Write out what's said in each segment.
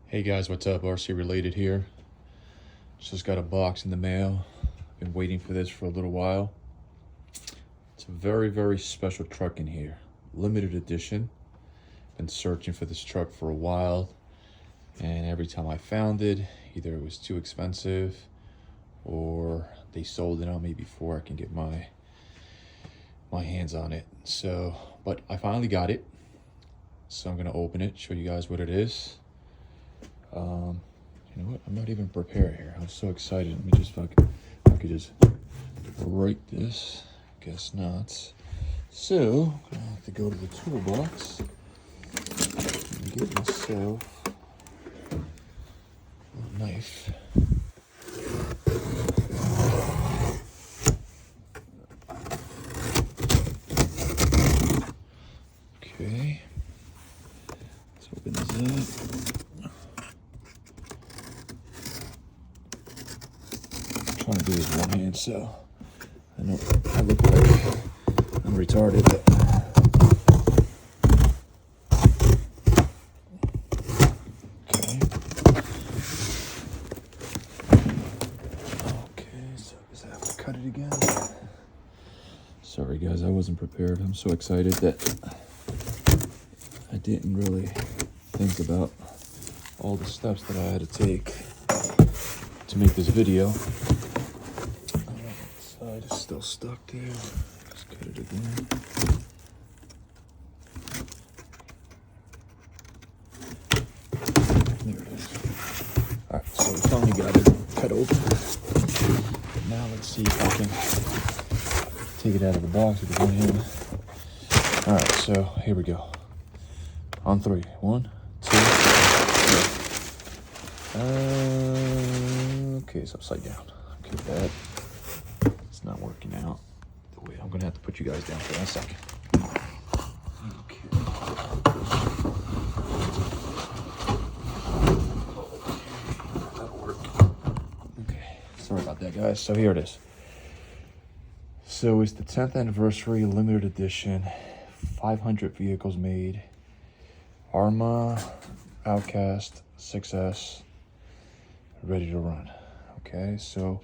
Hey guys, what's up? RC Related here. Just got a box in the mail. Been waiting for this for a little while. It's a very, very special truck in here. Limited edition. Been searching for this truck for a while, and every time I found it, either it was too expensive or they sold it on me before I can get my hands on it. But I finally got it. So I'm gonna open it, show you guys what it is. You know what? I'm not even prepared here. I'm so excited. Let me just I could just write this. Guess not. So I have to go to the toolbox and get myself a knife. Okay. Let's open this up. Trying to do this one hand, so I know I look like I'm retarded, but okay, so I guess I have to cut it again. Sorry guys, I wasn't prepared. I'm so excited that I didn't really think about all the steps that I had to take to make this video. Side is still stuck there. Let's cut it again. There it is. Alright, so we finally got it cut open. Now let's see if I can take it out of the box with one hand. Alright, so here we go. On three. 1, 2, 3. Okay, it's upside down. Okay, that. It's not working out the way. I'm gonna have to put you guys down for a second. Okay. That'll work. Okay. Sorry about that, guys. So here it is. So it's the 10th anniversary limited edition. 500 vehicles made. Arrma OutCast 6S. Ready to run. Okay, so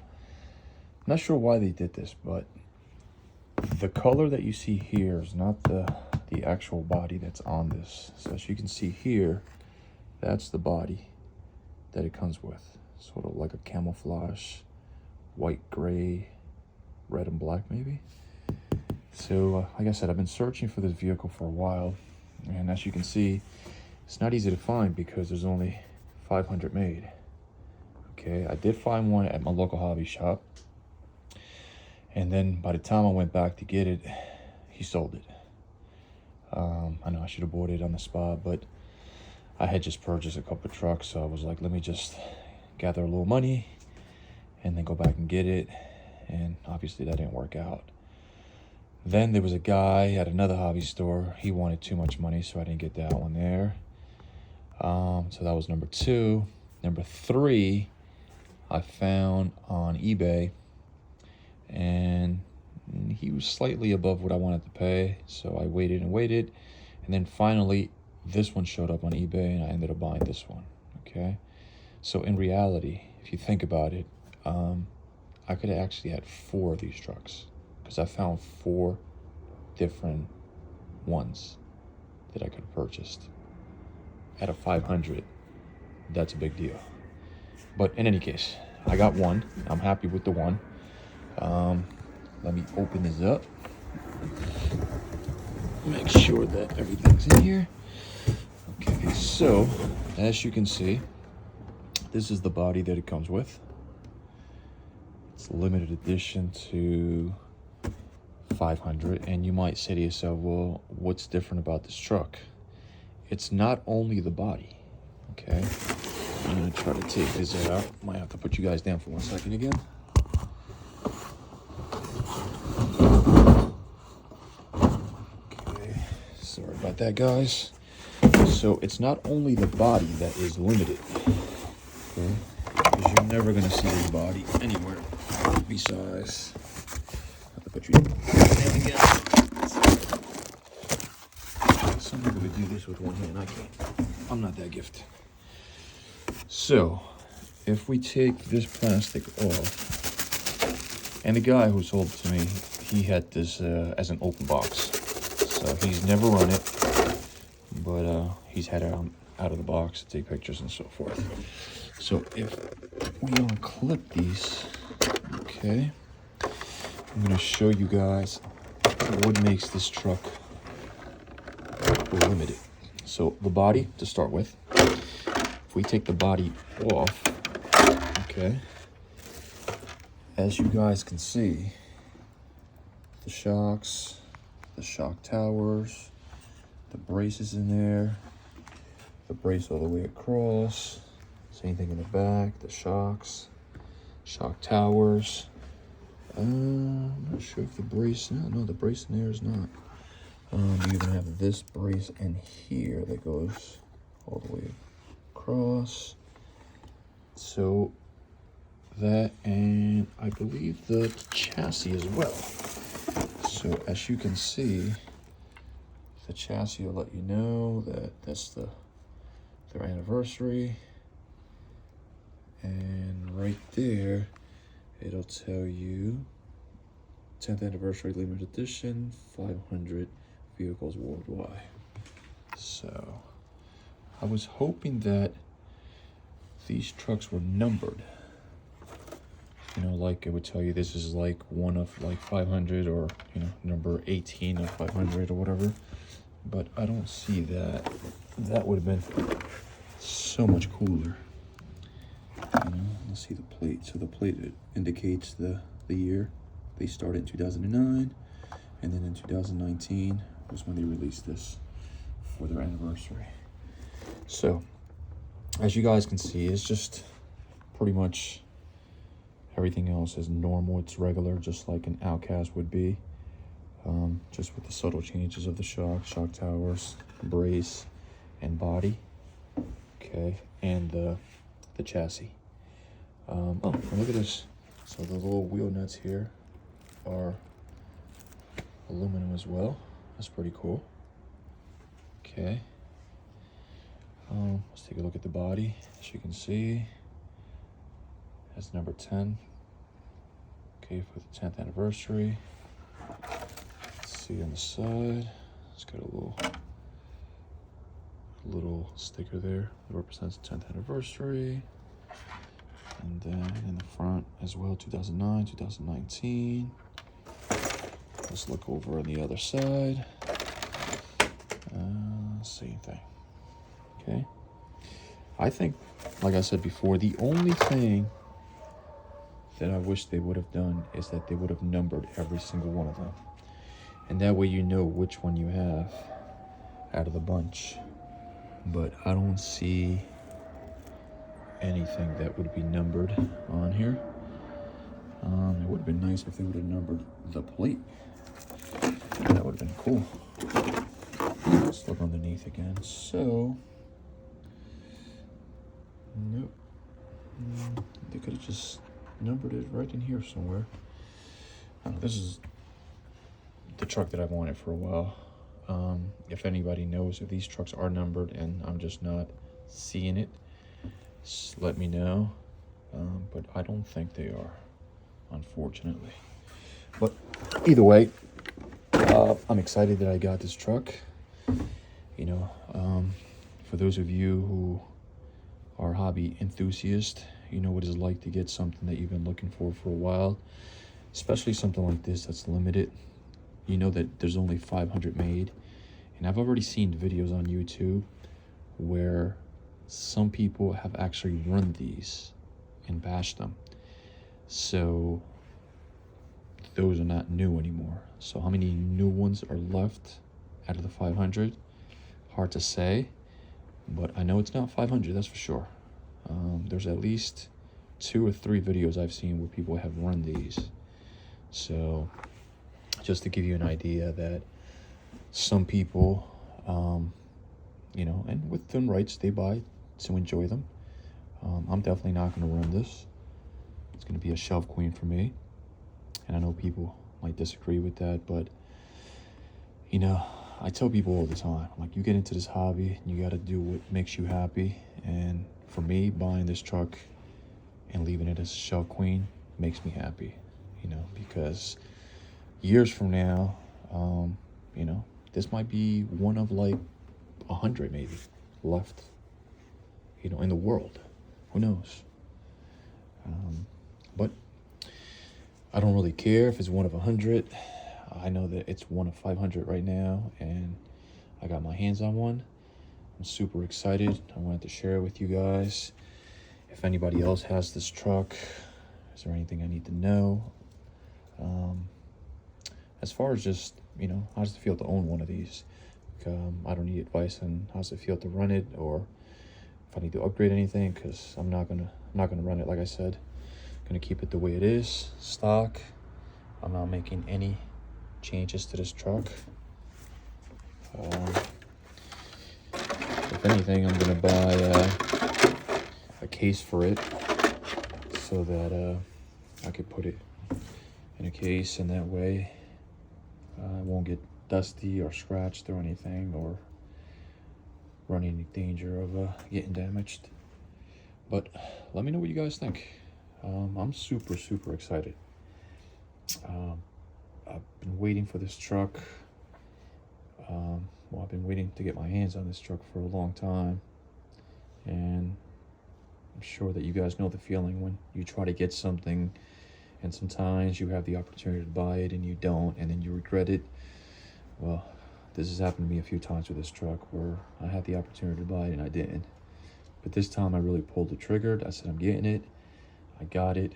not sure why they did this, but the color that you see here is not the actual body that's on this. So as you can see here, that's the body that it comes with. Sort of like a camouflage, white, gray, red and black maybe. So like I said, I've been searching for this vehicle for a while, and as you can see, it's not easy to find because there's only 500 made. Okay, I did find one at my local hobby shop. And then by the time I went back to get it, he sold it. I know I should have bought it on the spot, but I had just purchased a couple of trucks. So I was like, let me just gather a little money and then go back and get it. And obviously that didn't work out. Then there was a guy at another hobby store. He wanted too much money, so I didn't get that one there. So that was number 2. Number 3, I found on eBay, and he was slightly above what I wanted to pay, so I waited and waited, and then finally this one showed up on eBay, and I ended up buying this one. Okay, so in reality, if you think about it, I could have actually had 4 of these trucks, because I found 4 different ones that I could have purchased. Out of 500, that's a big deal. But in any case, I got one. I'm happy with the one. Let me open this up. Make sure that everything's in here. Okay, so as you can see, this is the body that it comes with. It's a limited edition to 500, and you might say to yourself, well, what's different about this truck? It's not only the body. Okay, I'm gonna try to take this out. Might have to put you guys down for 1 second again. Okay, sorry about that, guys. So it's not only the body that is limited, okay? Because you're never gonna see this body anywhere besides. I have to put you down again. Some people could do this with one hand. I can't. I'm not that gifted. So, if we take this plastic off, and the guy who sold it to me, he had this as an open box. So he's never run it, but he's had it out of the box to take pictures and so forth. So if we unclip these, okay, I'm gonna show you guys what makes this truck limited. So the body, to start with, if we take the body off, okay, as you guys can see, the shocks, the shock towers, the braces in there, the brace all the way across, same thing in the back, the shocks, shock towers. I'm not sure if the brace, no, the brace in there is not. You even have this brace in here that goes all the way across. So that, and I believe the chassis as well. So as you can see, the chassis will let you know that that's their anniversary. And right there, it'll tell you 10th anniversary limited edition, 500 vehicles worldwide. So I was hoping that these trucks were numbered. You know, like it would tell you this is like one of like 500, or, you know, number 18 of 500 or whatever. But I don't see that. That would have been so much cooler. You know, let's see the plate. So the plate, it indicates the year. They started in 2009, and then in 2019 was when they released this for their anniversary. So as you guys can see, it's just pretty much everything else is normal. It's regular, just like an OutCast would be, just with the subtle changes of the shock towers, brace, and body. Okay, and the chassis. Oh, and look at this. So the little wheel nuts here are aluminum as well. That's pretty cool. Okay. Let's take a look at the body. As you can see, that's number 10. Okay, for the 10th anniversary. Let's see on the side. It's got a little sticker there that represents the 10th anniversary. And then in the front as well, 2009, 2019. Let's look over on the other side. Same thing. Okay. I think, like I said before, the only thing that I wish they would have done is that they would have numbered every single one of them. And that way you know which one you have out of the bunch. But I don't see anything that would be numbered on here. It would have been nice if they would have numbered the plate. That would have been cool. Let's look underneath again. So, nope. They could have just numbered it right in here somewhere. This is the truck that I've wanted for a while. If anybody knows if these trucks are numbered and I'm just not seeing it, just let me know. But I don't think they are, unfortunately. But either way, I'm excited that I got this truck. You know, for those of you who are hobby enthusiasts, you know what it's like to get something that you've been looking for a while, especially something like this that's limited. You know that there's only 500 made, and I've already seen videos on YouTube where some people have actually run these and bashed them. So those are not new anymore. So how many new ones are left out of the 500? Hard to say, but I know it's not 500, that's for sure. There's at least 2 or 3 videos I've seen where people have run these. So just to give you an idea that some people, you know, and with them rights, they buy to enjoy them. I'm definitely not going to run this. It's going to be a shelf queen for me. And I know people might disagree with that, but, you know, I tell people all the time, I'm like, you get into this hobby, and you got to do what makes you happy. And for me, buying this truck and leaving it as a shell queen makes me happy, you know, because years from now, you know, this might be one of like 100 maybe left, you know, in the world. Who knows? But I don't really care if it's one of 100. I know that it's one of 500 right now, and I got my hands on one. I'm super excited. I wanted to share it with you guys. If anybody else has this truck, is there anything I need to know? As far as just, you know, how does it feel to own one of these? I don't need advice on how does it feel to run it, or if I need to upgrade anything, because I'm not gonna run it. Like I said, gonna keep it the way it is, stock. I'm not making any changes to this truck. If anything, I'm gonna buy a case for it so that I could put it in a case, and that way it won't get dusty or scratched or anything, or run any danger of getting damaged. But let me know what you guys think. I'm super excited. I've been waiting for this truck. Well, I've been waiting to get my hands on this truck for a long time, and I'm sure that you guys know the feeling when you try to get something and sometimes you have the opportunity to buy it and you don't, and then you regret it. Well, this has happened to me a few times with this truck where I had the opportunity to buy it and I didn't. But this time I really pulled the trigger. I said, I'm getting it. I got it,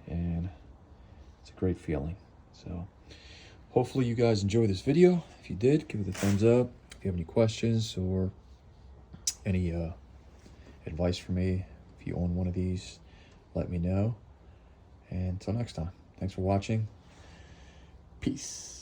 and it's a great feeling. So hopefully you guys enjoy this video. If you did, give it a thumbs up. If you have any questions or any advice for me, if you own one of these, let me know. And until next time, thanks for watching. Peace.